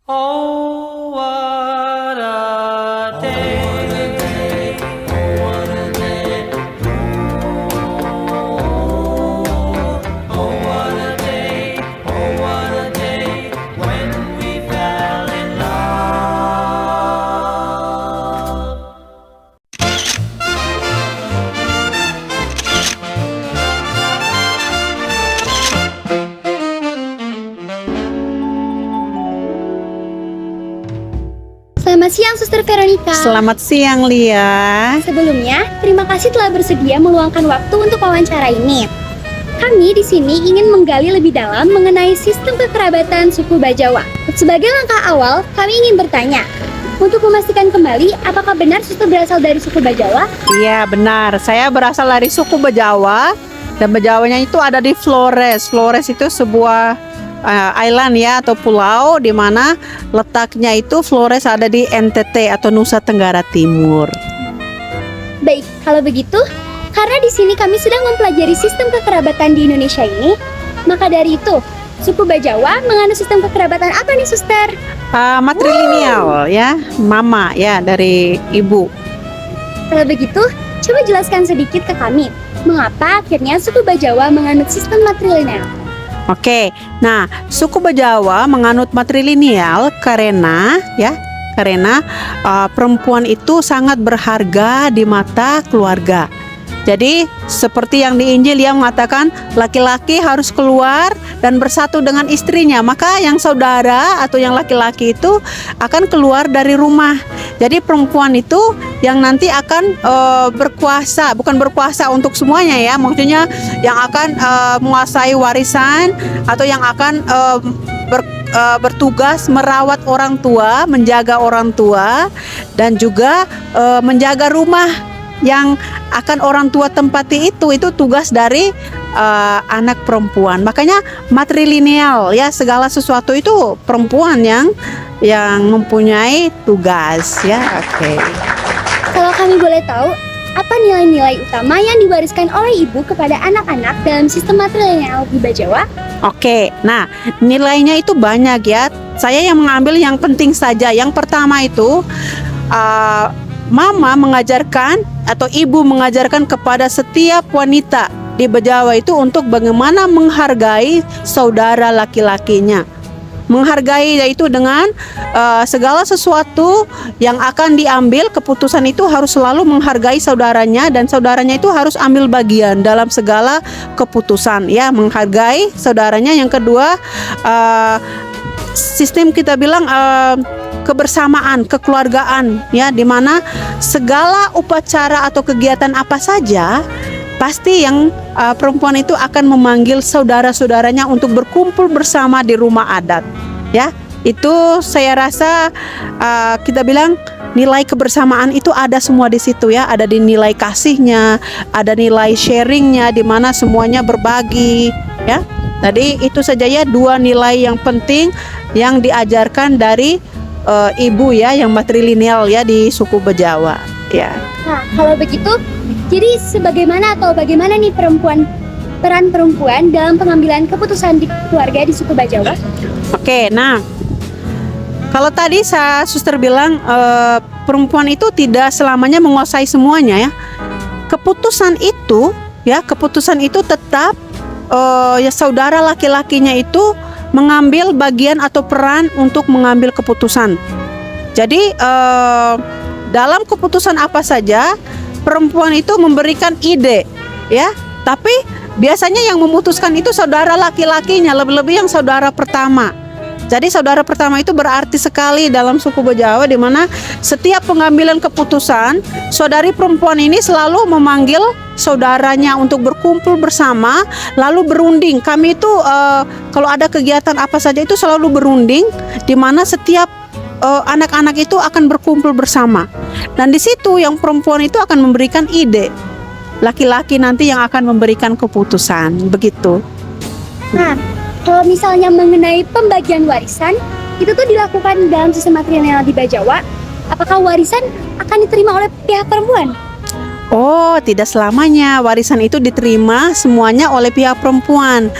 Oh, what a day. Oh, what a day. Oh, what a day. Oh, what a day when we fell in love. Selamat siang, Suster Veronica. Selamat siang, Lia. Sebelumnya, terima kasih telah bersedia meluangkan waktu untuk wawancara ini. Kami di sini ingin menggali lebih dalam mengenai sistem kekerabatan suku Bajawa. Sebagai langkah awal, kami ingin bertanya, untuk memastikan kembali apakah benar Suster berasal dari suku Bajawa? Iya, benar. Saya berasal dari suku Bajawa dan Bajawanya itu ada di Flores. Flores itu sebuah island ya atau pulau di mana letaknya itu Flores ada di NTT atau Nusa Tenggara Timur. Baik, kalau begitu, karena di sini kami sedang mempelajari sistem kekerabatan di Indonesia ini, maka dari itu, suku Bajawa menganut sistem kekerabatan apa nih, Suster? Matrilineal ya, mama ya dari ibu. Kalau begitu, coba jelaskan sedikit ke kami, mengapa akhirnya suku Bajawa menganut sistem matrilineal? Oke, nah suku Bajawa menganut matrilineal karena perempuan itu sangat berharga di mata keluarga. Jadi seperti yang di Injil yang mengatakan laki-laki harus keluar dan bersatu dengan istrinya, maka yang saudara atau yang laki-laki itu akan keluar dari rumah. Jadi perempuan itu yang nanti akan berkuasa, bukan berkuasa untuk semuanya ya, maksudnya yang akan menguasai warisan atau yang akan bertugas merawat orang tua, menjaga orang tua, dan juga menjaga rumah yang akan orang tua tempati itu tugas dari anak perempuan. Makanya matrilineal ya, segala sesuatu itu perempuan yang mempunyai tugas ya. Oke. Kalau kami boleh tahu, apa nilai-nilai utama yang diwariskan oleh ibu kepada anak-anak dalam sistem matrilineal di Bajawa? Oke, nah nilainya itu banyak ya. Saya yang mengambil yang penting saja. Yang pertama itu mama mengajarkan atau ibu mengajarkan kepada setiap wanita di Bajawa itu untuk bagaimana menghargai saudara laki-lakinya. Menghargai yaitu dengan segala sesuatu yang akan diambil, keputusan itu harus selalu menghargai saudaranya dan saudaranya itu harus ambil bagian dalam segala keputusan ya, menghargai saudaranya. Yang kedua, sistem kita bilang kebersamaan, kekeluargaan ya, di mana segala upacara atau kegiatan apa saja pasti yang perempuan itu akan memanggil saudara-saudaranya untuk berkumpul bersama di rumah adat ya. Itu saya rasa kita bilang nilai kebersamaan itu ada semua di situ ya, ada di nilai kasihnya, ada nilai sharingnya di mana semuanya berbagi ya. Jadi itu saja ya, dua nilai yang penting yang diajarkan dari ibu ya, yang matrilineal ya di suku Bajawa ya. Nah, kalau begitu, jadi bagaimana nih peran perempuan dalam pengambilan keputusan di keluarga di suku Bajawa? Oke, nah kalau tadi suster bilang perempuan itu tidak selamanya menguasai semuanya ya. Keputusan itu tetap ya saudara laki-lakinya itu mengambil bagian atau peran untuk mengambil keputusan. Jadi dalam keputusan apa saja perempuan itu memberikan ide ya, tapi biasanya yang memutuskan itu saudara laki-lakinya, lebih-lebih yang saudara pertama. Jadi saudara pertama itu berarti sekali dalam suku Bajawa, di mana setiap pengambilan keputusan saudari perempuan ini selalu memanggil saudaranya untuk berkumpul bersama, lalu berunding. Kami itu kalau ada kegiatan apa saja itu selalu berunding, di mana setiap anak-anak itu akan berkumpul bersama. Dan di situ yang perempuan itu akan memberikan ide, laki-laki nanti yang akan memberikan keputusan, begitu. Nah, kalau misalnya mengenai pembagian warisan, itu tuh dilakukan dalam sistem matrilineal di Bajawa, apakah warisan akan diterima oleh pihak perempuan? Oh, tidak selamanya warisan itu diterima semuanya oleh pihak perempuan.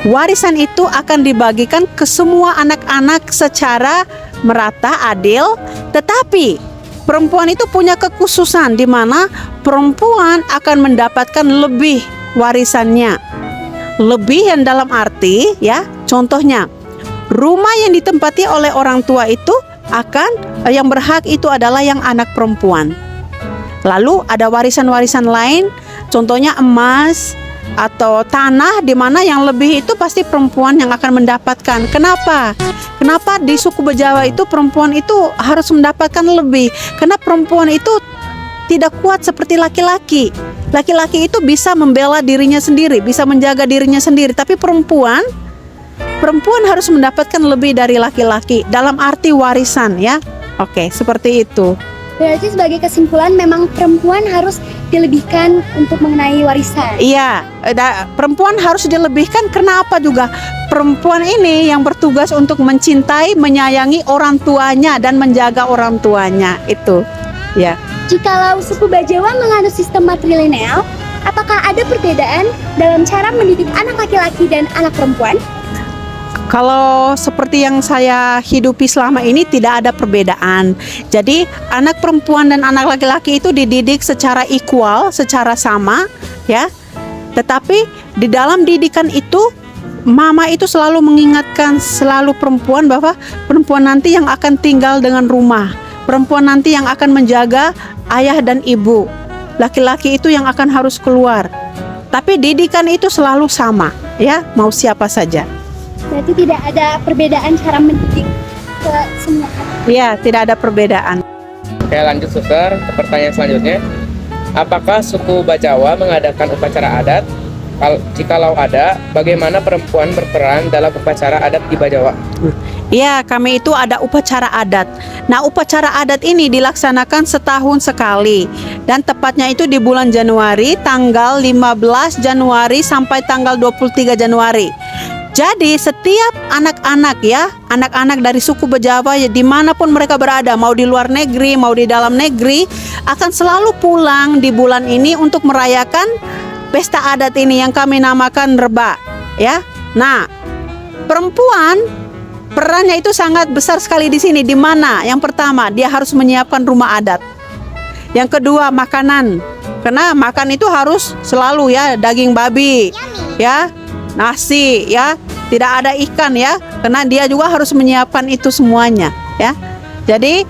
Warisan itu akan dibagikan ke semua anak-anak secara merata, adil, tetapi perempuan itu punya kekhususan di mana perempuan akan mendapatkan lebih warisannya. Lebih yang dalam arti ya, contohnya rumah yang ditempati oleh orang tua itu yang berhak itu adalah yang anak perempuan. Lalu ada warisan-warisan lain, contohnya emas atau tanah, di mana yang lebih itu pasti perempuan yang akan mendapatkan. Kenapa? Kenapa di suku Bejawa itu perempuan itu harus mendapatkan lebih? Karena perempuan itu tidak kuat seperti laki-laki. Laki-laki itu bisa membela dirinya sendiri, bisa menjaga dirinya sendiri, tapi perempuan harus mendapatkan lebih dari laki-laki dalam arti warisan ya. Oke, seperti itu. Berarti sebagai kesimpulan memang perempuan harus dilebihkan untuk mengenai warisan. Iya, perempuan harus dilebihkan karena apa juga? Perempuan ini yang bertugas untuk mencintai, menyayangi orang tuanya dan menjaga orang tuanya itu. Ya. Jikalau suku Bajawa menganut sistem matrilineal, apakah ada perbedaan dalam cara mendidik anak laki-laki dan anak perempuan? Kalau seperti yang saya hidupi selama ini tidak ada perbedaan. Jadi anak perempuan dan anak laki-laki itu dididik secara equal, secara sama, ya. Tetapi di dalam didikan itu mama itu selalu mengingatkan selalu perempuan bahwa perempuan nanti yang akan tinggal dengan rumah. Perempuan nanti yang akan menjaga ayah dan ibu. Laki-laki itu yang akan harus keluar. Tapi didikan itu selalu sama, ya, mau siapa saja. Berarti tidak ada perbedaan cara mendidik ke semua anak. Iya, tidak ada perbedaan. Oke, lanjut suster ke pertanyaan selanjutnya. Apakah suku Bajawa mengadakan upacara adat? Jikalau ada, bagaimana perempuan berperan dalam upacara adat di Bajawa? Iya, kami itu ada upacara adat. Nah, upacara adat ini dilaksanakan setahun sekali. Dan tepatnya itu di bulan Januari, tanggal 15 Januari sampai tanggal 23 Januari. Jadi setiap anak-anak ya, anak-anak dari suku Bejawa ya, dimanapun mereka berada, mau di luar negeri, mau di dalam negeri, akan selalu pulang di bulan ini untuk merayakan pesta adat ini yang kami namakan Reba, ya. Nah, perempuan perannya itu sangat besar sekali di sini. Di mana? Yang pertama, dia harus menyiapkan rumah adat. Yang kedua, makanan. Karena makan itu harus selalu ya, daging babi, ya. Nasi ya, tidak ada ikan ya, karena dia juga harus menyiapkan itu semuanya ya. Jadi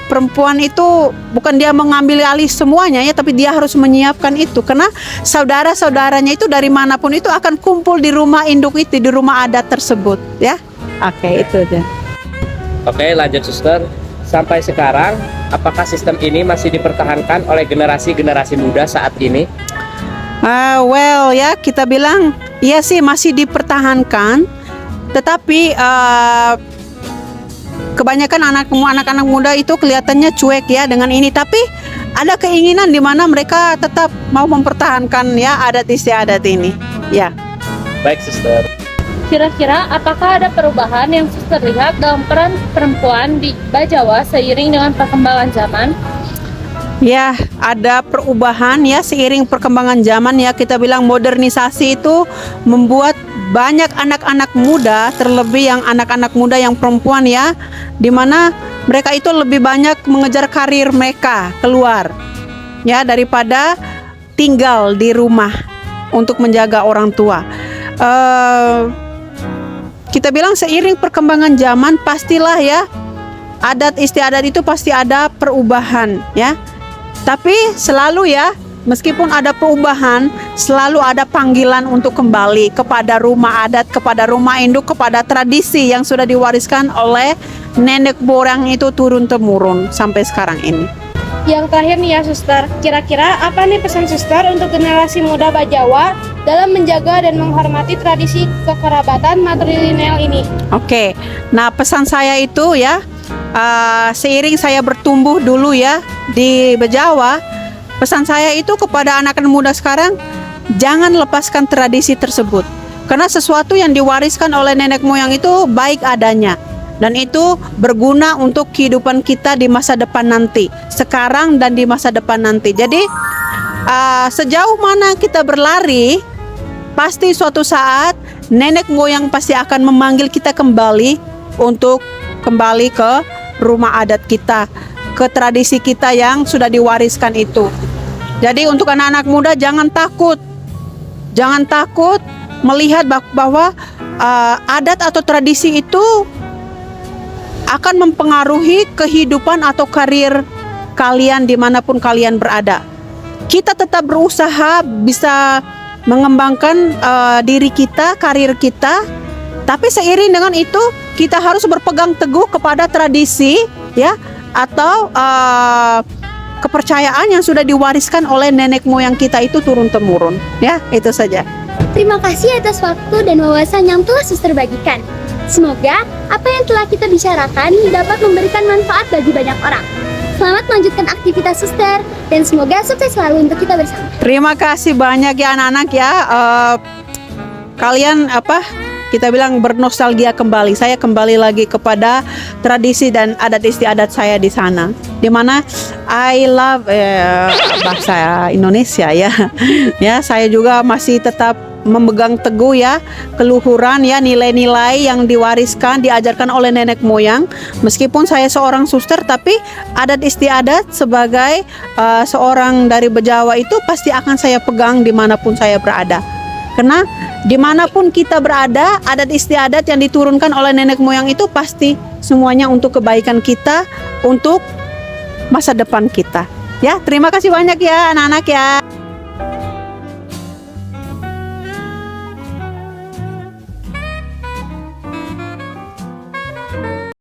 perempuan itu bukan dia mengambil alih semuanya ya, tapi dia harus menyiapkan itu karena saudara-saudaranya itu dari manapun itu akan kumpul di rumah induk itu, di rumah adat tersebut ya. Oke, itu aja. Oke, lanjut suster. Sampai sekarang, apakah sistem ini masih dipertahankan oleh generasi-generasi muda saat ini? Well ya, kita bilang iya sih masih dipertahankan, tetapi kebanyakan anak-anak muda itu kelihatannya cuek ya dengan ini, tapi ada keinginan di mana mereka tetap mau mempertahankan ya adat istiadat ini ya. Baik suster. Kira-kira apakah ada perubahan yang suster lihat dalam peran perempuan di Bajawa seiring dengan perkembangan zaman? Ya, ada perubahan ya seiring perkembangan zaman ya. Kita bilang modernisasi itu membuat banyak anak-anak muda, terlebih yang anak-anak muda yang perempuan ya, dimana mereka itu lebih banyak mengejar karir mereka keluar ya, daripada tinggal di rumah untuk menjaga orang tua. Kita bilang seiring perkembangan zaman pastilah ya, adat istiadat itu pasti ada perubahan ya. Tapi selalu ya, meskipun ada perubahan, selalu ada panggilan untuk kembali kepada rumah adat, kepada rumah induk, kepada tradisi yang sudah diwariskan oleh nenek moyang itu turun-temurun sampai sekarang ini. Yang terakhir nih ya suster, kira-kira apa nih pesan suster untuk generasi muda Bajawa dalam menjaga dan menghormati tradisi kekerabatan matrilineal ini? Oke, nah pesan saya itu ya, seiring saya bertumbuh dulu ya di Bejawa, pesan saya itu kepada anak-anak muda sekarang, jangan lepaskan tradisi tersebut, karena sesuatu yang diwariskan oleh nenek moyang itu baik adanya dan itu berguna untuk kehidupan kita di masa depan nanti, sekarang dan di masa depan nanti. Jadi sejauh mana kita berlari, pasti suatu saat nenek moyang pasti akan memanggil kita kembali untuk kembali ke rumah adat kita, ke tradisi kita yang sudah diwariskan itu. Jadi untuk anak-anak muda jangan takut melihat bahwa adat atau tradisi itu akan mempengaruhi kehidupan atau karir kalian dimanapun kalian berada. Kita tetap berusaha bisa mengembangkan diri kita, karir kita, tapi seiring dengan itu kita harus berpegang teguh kepada tradisi, ya, atau kepercayaan yang sudah diwariskan oleh nenek moyang kita itu turun temurun. Ya, itu saja. Terima kasih atas waktu dan wawasan yang telah suster bagikan. Semoga apa yang telah kita bicarakan dapat memberikan manfaat bagi banyak orang. Selamat melanjutkan aktivitas suster dan semoga sukses selalu untuk kita bersama. Terima kasih banyak ya anak-anak ya. Kalian kita bilang bernostalgia kembali. Saya kembali lagi kepada tradisi dan adat istiadat saya di sana. Dimana I love bahasa Indonesia ya. Ya, saya juga masih tetap memegang teguh ya keluhuran ya, nilai-nilai yang diwariskan diajarkan oleh nenek moyang. Meskipun saya seorang suster, tapi adat istiadat sebagai seorang dari Bejawa itu pasti akan saya pegang dimanapun saya berada. Karena dimanapun kita berada, adat istiadat yang diturunkan oleh nenek moyang itu pasti semuanya untuk kebaikan kita, untuk masa depan kita. Ya, terima kasih banyak ya anak-anak ya.